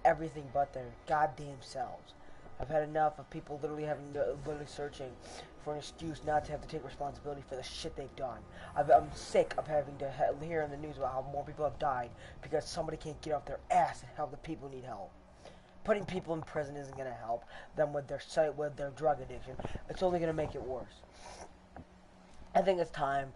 everything but their goddamn selves. I've had enough of people literally searching for an excuse not to have to take responsibility for the shit they've done. I'm sick of having to hear in the news about how more people have died because somebody can't get off their ass and help the people who need help. Putting people in prison isn't going to help them with their drug addiction. It's only going to make it worse. I think it's time.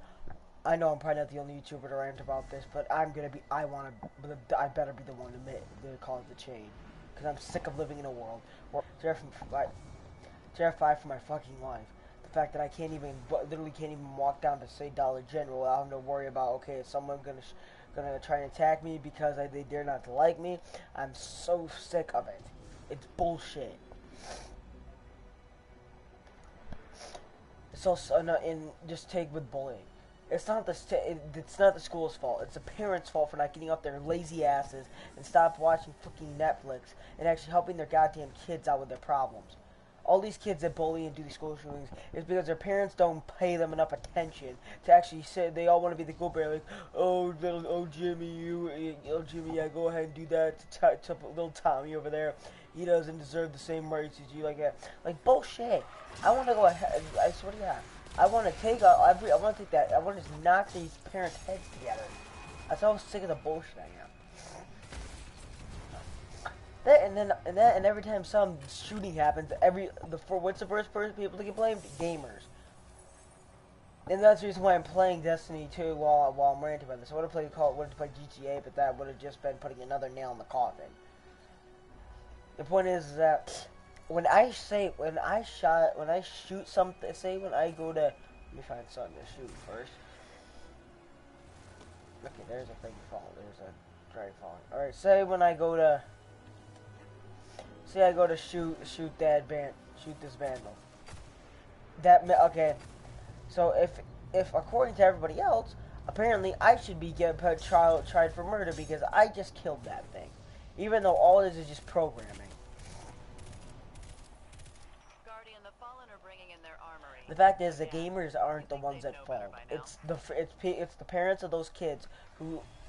I know I'm probably not the only YouTuber to rant about this, but I better be the one to cause the change. Because I'm sick of living in a world where I'm terrified for my fucking life. The fact that I literally can't even walk down to say Dollar General without having to worry about, okay, is someone gonna try and attack me because they dare not to like me? I'm so sick of it. It's bullshit. And just take with bullying. It's not the school's fault. It's the parents' fault for not getting off their lazy asses and stop watching fucking Netflix and actually helping their goddamn kids out with their problems. All these kids that bully and do these school shootings is because their parents don't pay them enough attention to actually say they all want to be the cool parent. Like, Jimmy, yeah, go ahead and do that to little Tommy over there. He doesn't deserve the same rights as you, like that. Like bullshit. I want to go ahead. I swear to God. I want to take I want to take that. I want to just knock these parents' heads together. I'm so sick of the bullshit I am. And every time some shooting happens, what's the first person people to get blamed? Gamers. And that's the reason why I'm playing Destiny 2 while I'm ranting about this. I would have played GTA, but that would have just been putting another nail in the coffin. The point is that when I shoot something, say when I go to, let me find something to shoot first. Okay, there's a thing falling. There's a dragon falling. All right, say I go to shoot this vandal. Okay. So if according to everybody else, apparently I should be tried for murder because I just killed that thing, even though all it is just programming. The fact is, the gamers aren't the ones at fault. It's the parents of those kids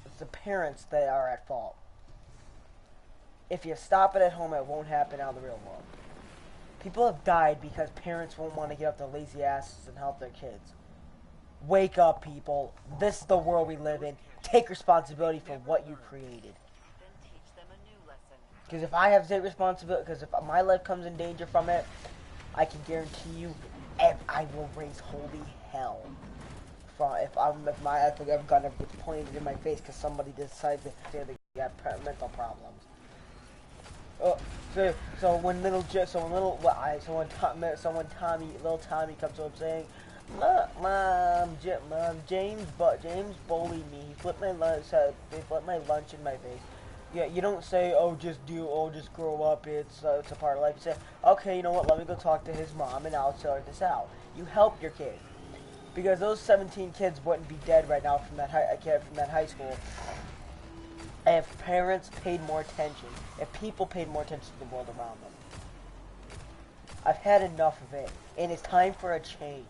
it's the parents that are at fault. If you stop it at home, it won't happen out in the real world. People have died because parents won't want to get up their lazy asses and help their kids. Wake up, people. This is the world we live in. Take responsibility for what you created. Because if I have to take responsibility, because if my life comes in danger from it, I can guarantee you, I will raise holy hell. If a gun ever gets pointed in my face because somebody decides to say they got mental problems. So when little Tommy comes up saying, Mom, James bullied me. He flipped my lunch in my face. Yeah, you don't say, just grow up. It's a part of life. You say, okay, you know what? Let me go talk to his mom and I'll sort this out. You help your kid, because those 17 kids wouldn't be dead right now from that high school. If parents paid more attention, if people paid more attention to the world around them. I've had enough of it, and it's time for a change.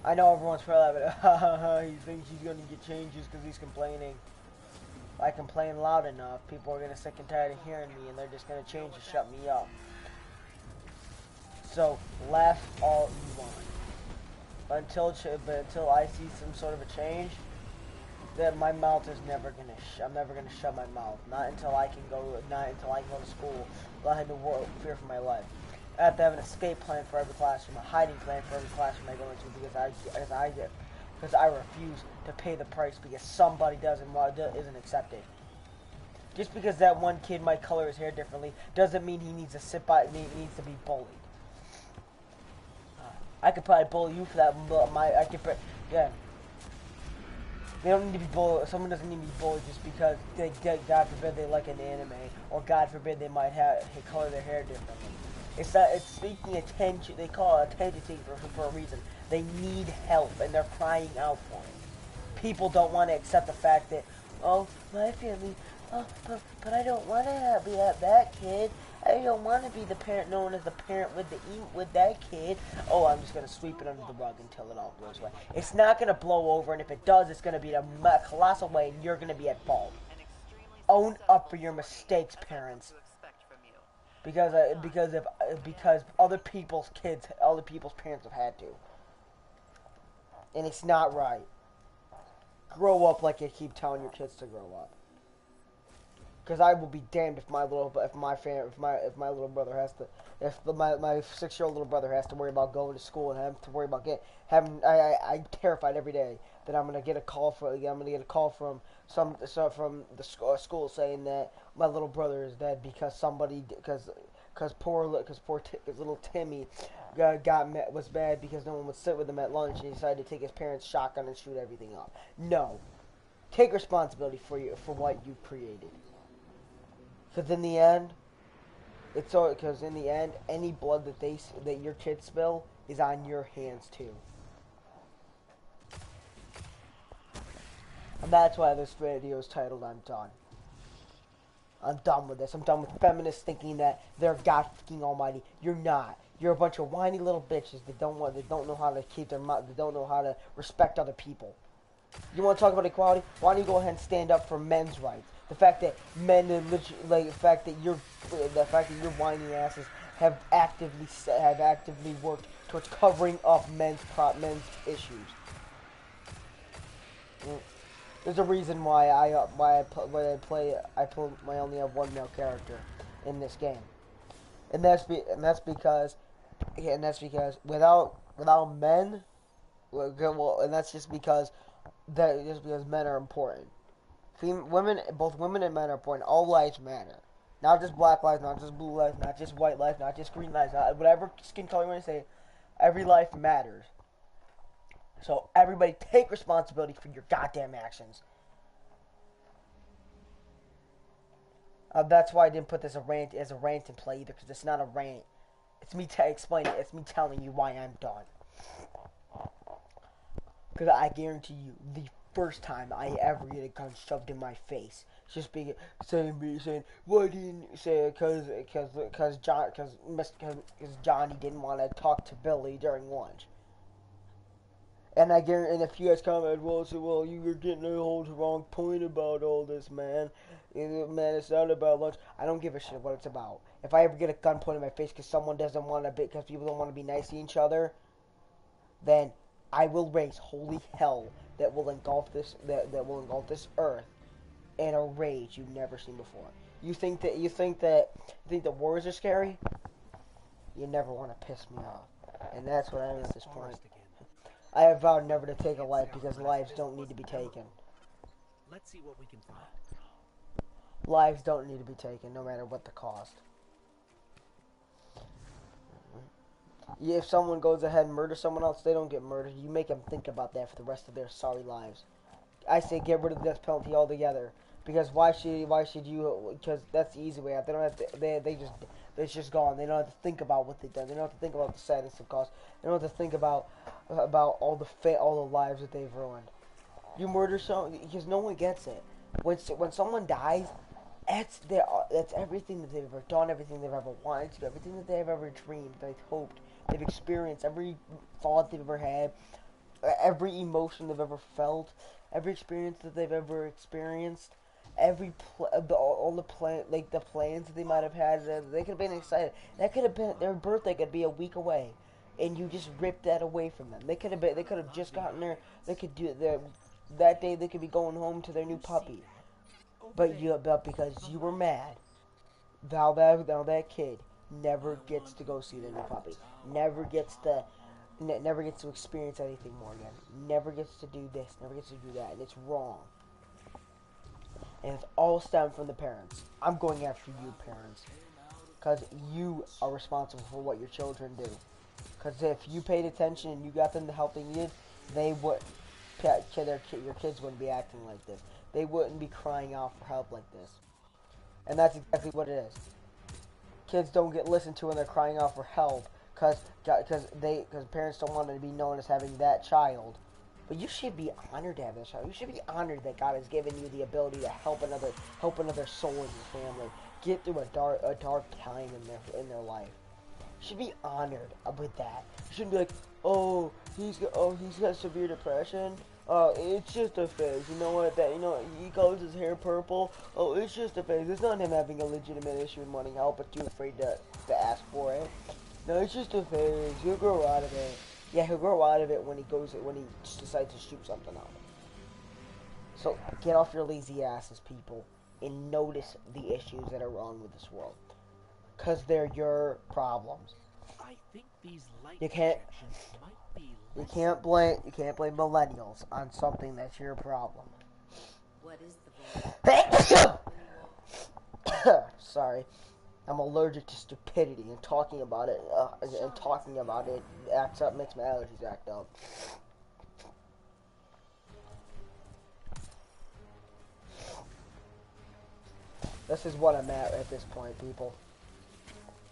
I know everyone's probably like, he thinks he's going to get changes because he's complaining. If I complain loud enough, people are going to sick and tired of hearing me, and they're just going to change and shut me up. So, laugh all you want. But until I see some sort of a change, then my mouth is never gonna. I'm never gonna shut my mouth. Not until I can go to school. Without having to fear for my life. I have to have an escape plan for every classroom, a hiding plan for every classroom I go into, because I refuse to pay the price because somebody isn't accepted. Just because that one kid might color his hair differently doesn't mean he needs to needs to be bullied. I could probably bully you for that. Yeah. They don't need to be bullied. Someone doesn't need to be bullied just because God forbid they like an anime, or God forbid they might color their hair differently. It's seeking attention. They call it attention seeking for a reason. They need help and they're crying out for it. People don't want to accept the fact that, my family, but I don't want to be that kid. I don't want to be the parent known as the parent with that kid. I'm just gonna sweep it under the rug until it all blows away. It's not gonna blow over, and if it does, it's gonna be in a colossal way, and you're gonna be at fault. Own up for your mistakes, parents. Because other people's kids, other people's parents have had to, and it's not right. Grow up like you keep telling your kids to grow up. Because I will be damned if my little brother has to, my 6-year-old little brother has to worry about going to school and have to worry about I'm terrified every day that I'm gonna get a call from from the school saying that my little brother is dead because little Timmy was bad because no one would sit with him at lunch and he decided to take his parents' shotgun and shoot everything up. No, take responsibility for what you created. Because in the end, any blood that your kids spill is on your hands too. And that's why this video is titled "I'm Done." I'm done with this. I'm done with feminists thinking that they're God fucking almighty. You're not. You're a bunch of whiny little bitches that don't know how to keep their mouth. They don't know how to respect other people. You want to talk about equality? Why don't you go ahead and stand up for men's rights? The fact that the fact that your whiny asses have actively worked towards covering up men's issues. There's a reason why I only have one male character in this game, and that's because without men, and that's just because men are important. Both women and men are important. All lives matter. Not just black lives, not just blue lives, not just white lives, not just green lives, whatever skin color you want to say. Every life matters. So everybody take responsibility for your goddamn actions. That's why I didn't put this as a rant in play either, because it's not a rant. It's me explaining it. It's me telling you why I'm done. Because I guarantee you, the first time I ever get a gun shoved in my face, just saying, why didn't you say it? Because Johnny didn't want to talk to Billy during lunch. And I guarantee, and if you guys comment, well, you were getting the whole wrong point about all this, man. Man, it's not about lunch. I don't give a shit what it's about. If I ever get a gun pointed in my face because people don't want to be nice to each other, then I will raise holy hell that will engulf this earth in a rage you've never seen before. You think that wars are scary? You never want to piss me off, and that's what I am at this point. I have vowed never to take a life because lives don't need to be taken. Let's see what we can find. Lives don't need to be taken, no matter what the cost. If someone goes ahead and murders someone else, they don't get murdered. You make them think about that for the rest of their sorry lives. I say get rid of the death penalty altogether. Because why should you? Because that's the easy way out. They don't have to. It's just gone. They don't have to think about what they've done. They don't have to think about the sadness it caused. They don't have to think about all the lives that they've ruined. You murder someone because no one gets it. When someone dies, that's everything that they've ever done, everything they've ever wanted to, everything that they've ever dreamed, they've hoped, they've experienced, every thought they've ever had, every emotion they've ever felt, every experience that they've ever experienced. All the plans that they might have had, they could have been excited. That could have been their birthday. Could be a week away, and you just ripped that away from them. They could have just gotten there. They could do that day. They could be going home to their new puppy, but because you were mad, now that kid never gets to go see their new puppy. Never gets to experience anything more again. Never gets to do this. Never gets to do that, and it's wrong. And it's all stemmed from the parents. I'm going after you, parents. Because you are responsible for what your children do. Because if you paid attention and you got them the help they needed, your kids wouldn't be acting like this. They wouldn't be crying out for help like this. And that's exactly what it is. Kids don't get listened to when they're crying out for help. Because parents don't want to be known as having that child. But you should be honored to have this child. You should be honored that God has given you the ability to help another soul in your family get through a dark time in their life. You should be honored with that. You shouldn't be like, he's got severe depression. It's just a phase. You know what? He colors his hair purple. Oh, it's just a phase. It's not him having a legitimate issue and wanting help, but too afraid to ask for it. No, it's just a phase. He'll grow out of it. Yeah, he'll grow out of it when he just decides to shoot something up. So get off your lazy asses, people, and notice the issues that are wrong with this world, cause they're your problems. I think these light You can't. projections might be You less can't blame millennials on something that's your problem. What is the voice? Sorry, I'm allergic to stupidity, and talking about it acts up, makes my allergies act up. This is what I'm at this point, people.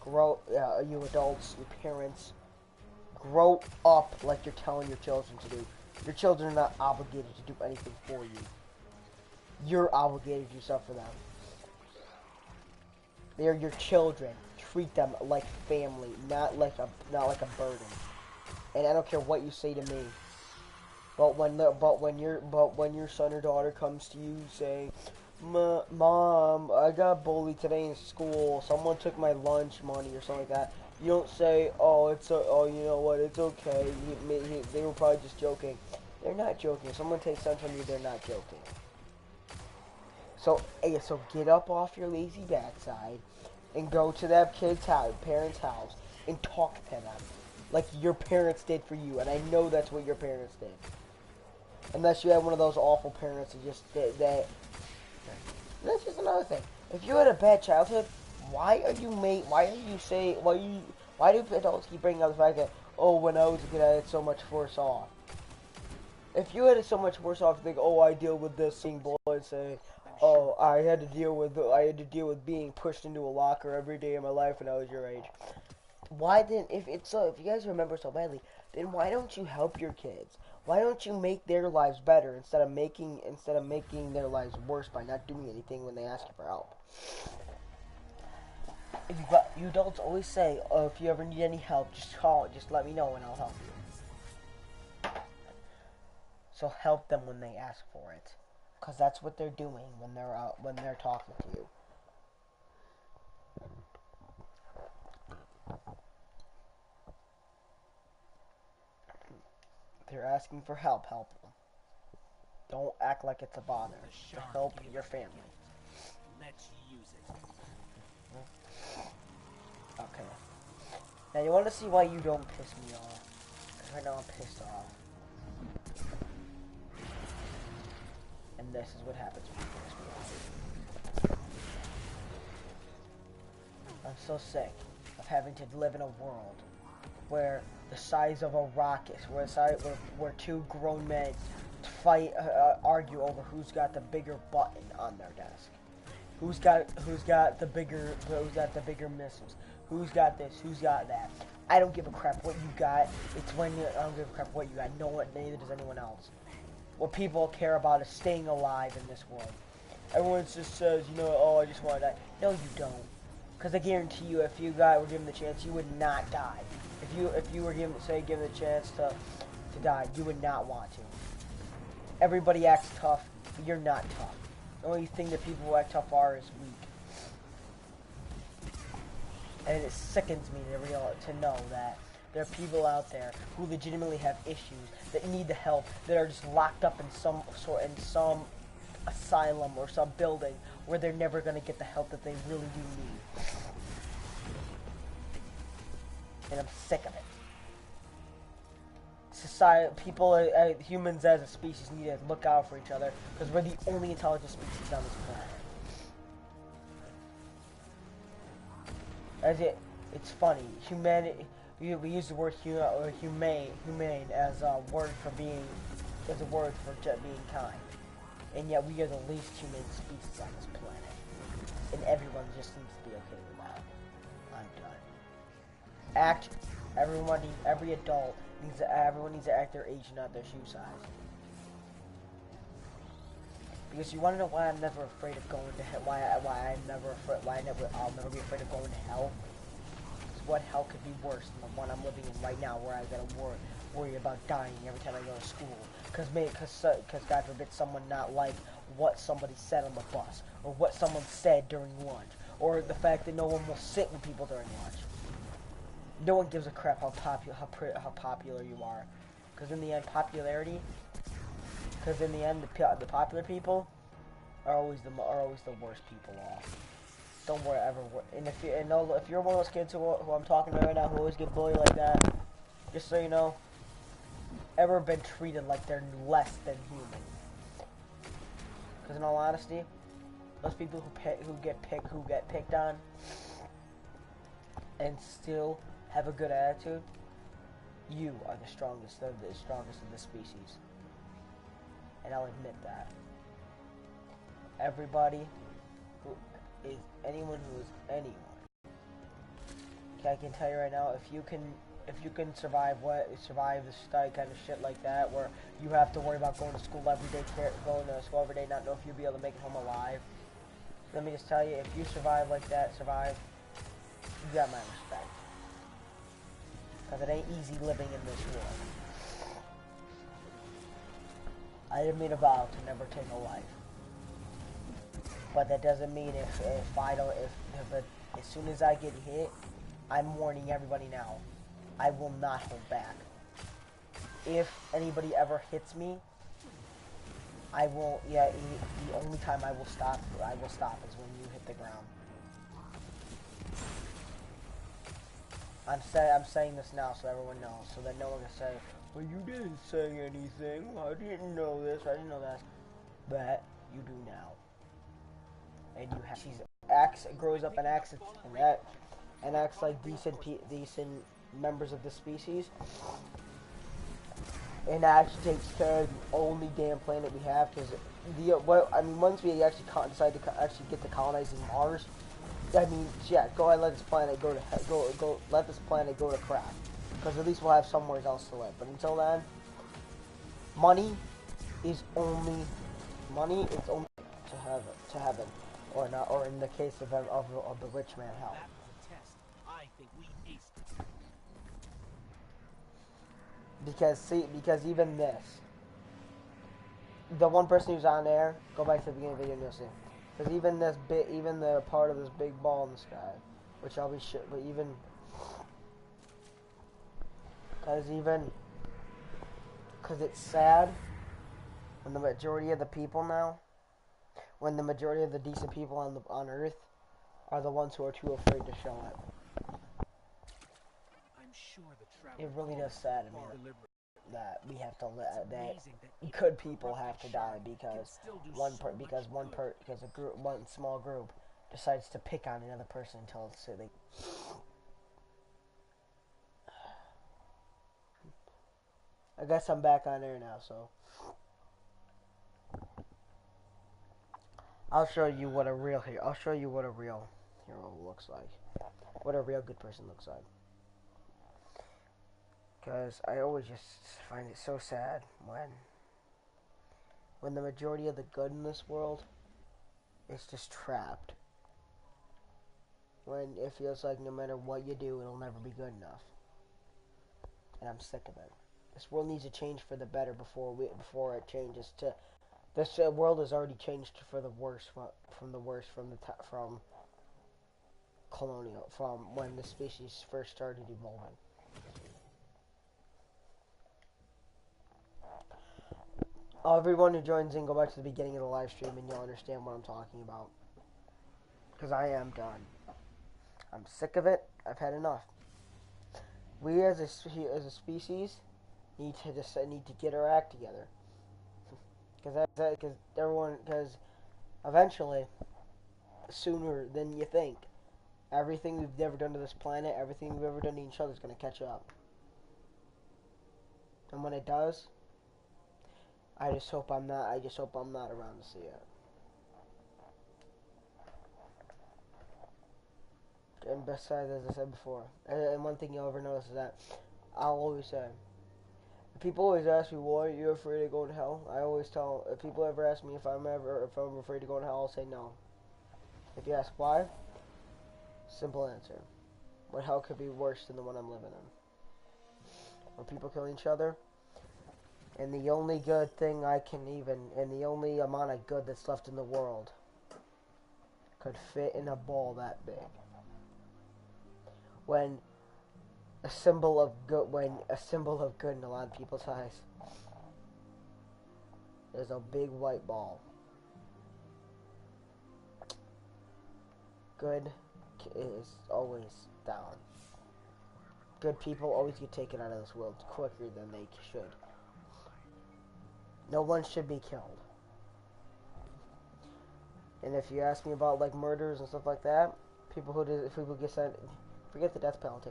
You adults, you parents, grow up like you're telling your children to do. Your children are not obligated to do anything for you. You're obligated to do stuff for them. They're your children. Treat them like family, not like a burden. And I don't care what you say to me. But when your son or daughter comes to you saying, Mom, I got bullied today in school. Someone took my lunch money or something like that. You don't say, you know what, it's okay. They were probably just joking. They're not joking. If someone takes something from you, they're not joking. So get up off your lazy backside and go to that parent's house, and talk to them like your parents did for you. And I know that's what your parents did. Unless you had one of those awful parents that just that. That's just another thing. If you had a bad childhood, why do adults keep bringing up the fact that, oh, when I was a kid I had so much worse off? If you had it so much worse off, you think, oh, I deal with this being bullied, and say, oh, I had to deal with being pushed into a locker every day of my life when I was your age. If you guys remember so badly, then why don't you help your kids? Why don't you make their lives better instead of making their lives worse by not doing anything when they ask you for help? You adults always say, oh, if you ever need any help, just call, just let me know and I'll help you. So help them when they ask for it, because that's what they're doing when they're talking to you. They're asking for help. Help them. Don't act like it's a bother. Help your family. Let's use it. Okay. Now you want to see why you don't piss me off? Because right now I'm pissed off. And this is what happens when you piss me off. I'm so sick of having to live in a world where the size of a rocket, where two grown men argue over who's got the bigger button on their desk, who's got the bigger missiles, who's got this, who's got that. I don't give a crap what you got. I don't give a crap what you got. No one, neither does anyone else. What people care about is staying alive in this world. Everyone just says, oh, I just want to die. No, you don't. Because I guarantee you, if you were given the chance, you would not die. If you were given the chance to die, you would not want to. Everybody acts tough, but you're not tough. The only thing that people who act tough are is weak. And it sickens me to know that there are people out there who legitimately have issues, that need the help, that are just locked up in some asylum or some building where they're never going to get the help that they really do need. And I'm sick of it. Humans as a species need to look out for each other, because we're the only intelligent species on this planet. It's funny. Humanity. We use the word humane as a word for being kind, and yet we are the least humane species on this planet, and everyone just needs to be okay with that. I'm done. Every adult everyone needs to act their age, not their shoe size. Because you want to know why I'm never afraid of going to hell? I'll never be afraid of going to hell. Because what hell could be worse than the one I'm living in right now, where I gotta worry about dying every time I go to school? Because God forbid someone not like what somebody said on the bus, or what someone said during lunch, or the fact that no one will sit with people during lunch. No one gives a crap how popular you are, because in the end, the popular people are always the worst people off. Don't worry ever. And if you're one of those kids who I'm talking to right now who always get bullied like that, just so you know, ever been treated like they're less than human. Because in all honesty, those people who get picked on and still have a good attitude, you are the strongest of the species. And I'll admit that. Anyone who is anyone. Okay, I can tell you right now, if you can survive this kind of shit like that, where you have to worry about going to school every day, not know if you'll be able to make it home alive. Let me just tell you, if you survive like that, you got my respect. Because it ain't easy living in this world. I have made a vow to never take a life. But that doesn't mean as soon as I get hit, I'm warning everybody now. I will not hold back. If anybody ever hits me, I will. Yeah, the only time I will stop is when you hit the ground. I'm saying this now so everyone knows, so that no one can say, "Well, you didn't say anything. I didn't know this. I didn't know that." But you do now. And you have grows up and acts like decent members of the species, and actually takes care of the only damn planet we have. Because once we actually decide to actually get to colonizing Mars, I mean, yeah, go ahead, let this planet let this planet go to crap. Because at least we'll have somewhere else to live. But until then, money is only to heaven. Or not, or in the case of the rich man, hell. That was a test. I think we aced it. Because even this, the one person who's on there, go back to the beginning of the video and you'll see. Because even the part of this big ball in the sky, which I'll be but because it's sad when the majority of the people now. When the majority of the decent people on Earth are the ones who are too afraid to show it. I'm sure the It really does sadden me that we have to that good people have to die because one small group decides to pick on another person until they. I guess I'm back on air now, so. I'll show you what a real hero looks like. What a real good person looks like. Because I always just find it so sad when the majority of the good in this world is just trapped. When it feels like no matter what you do, it'll never be good enough. And I'm sick of it. This world needs to change for the better before it changes to. This world has already changed for the worse from colonial, from when the species first started evolving. Everyone who joins in, go back to the beginning of the live stream and you'll understand what I'm talking about. Because I am done. I'm sick of it. I've had enough. We as a species need to get our act together. Because eventually, sooner than you think, everything we've ever done to this planet, everything we've ever done to each other is going to catch up. And when it does, I just hope I'm not around to see it. And besides, as I said before, and one thing you'll ever notice is that I'll always say, people always ask me, why are you afraid of going to hell? I always tell, if people ever ask me if I'm afraid to go to hell, I'll say no. If you ask why, simple answer. What hell could be worse than the one I'm living in? Where people kill each other, And the only good thing and the only amount of good that's left in the world could fit in a ball that big. When a symbol of good in a lot of people's eyes is a big white ball. Good is always down. Good people always get taken out of this world quicker than they should. No one should be killed. And if you ask me about like murders and stuff like that, people get sent, forget the death penalty.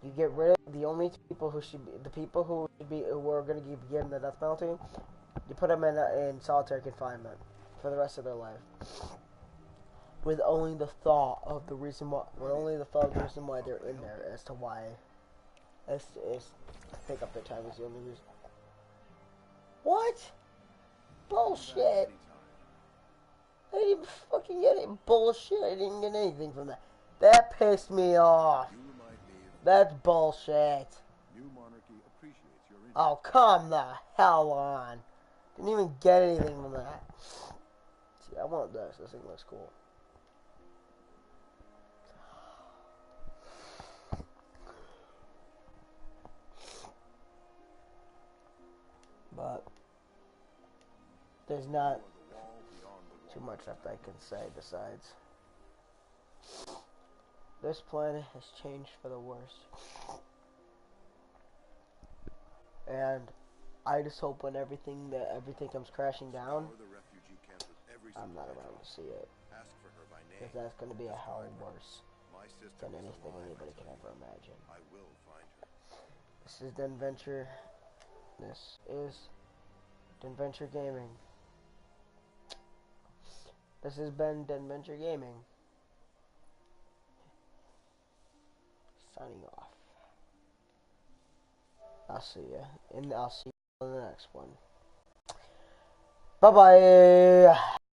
You get rid of the only people who should be who are going to be given the death penalty. You put them in solitary confinement for the rest of their life, with only the thought of the reason why they're in there as to why. As take up their time is the only reason. What? Bullshit. I didn't even fucking get it. Bullshit. I didn't get anything from that. That pissed me off. That's bullshit. Oh, come the hell on. Didn't even get anything from that. See, I want this. This thing looks cool. But there's not too much left I can say besides this planet has changed for the worse. And I just hope when everything comes crashing down, I'm not around to see it. Because that's going to be a hell worse than anything anybody can ever imagine. This is Denventure. This is Denventure Gaming. This has been Denventure Gaming. Signing off. I'll see you. And I'll see you on the next one. Bye-bye.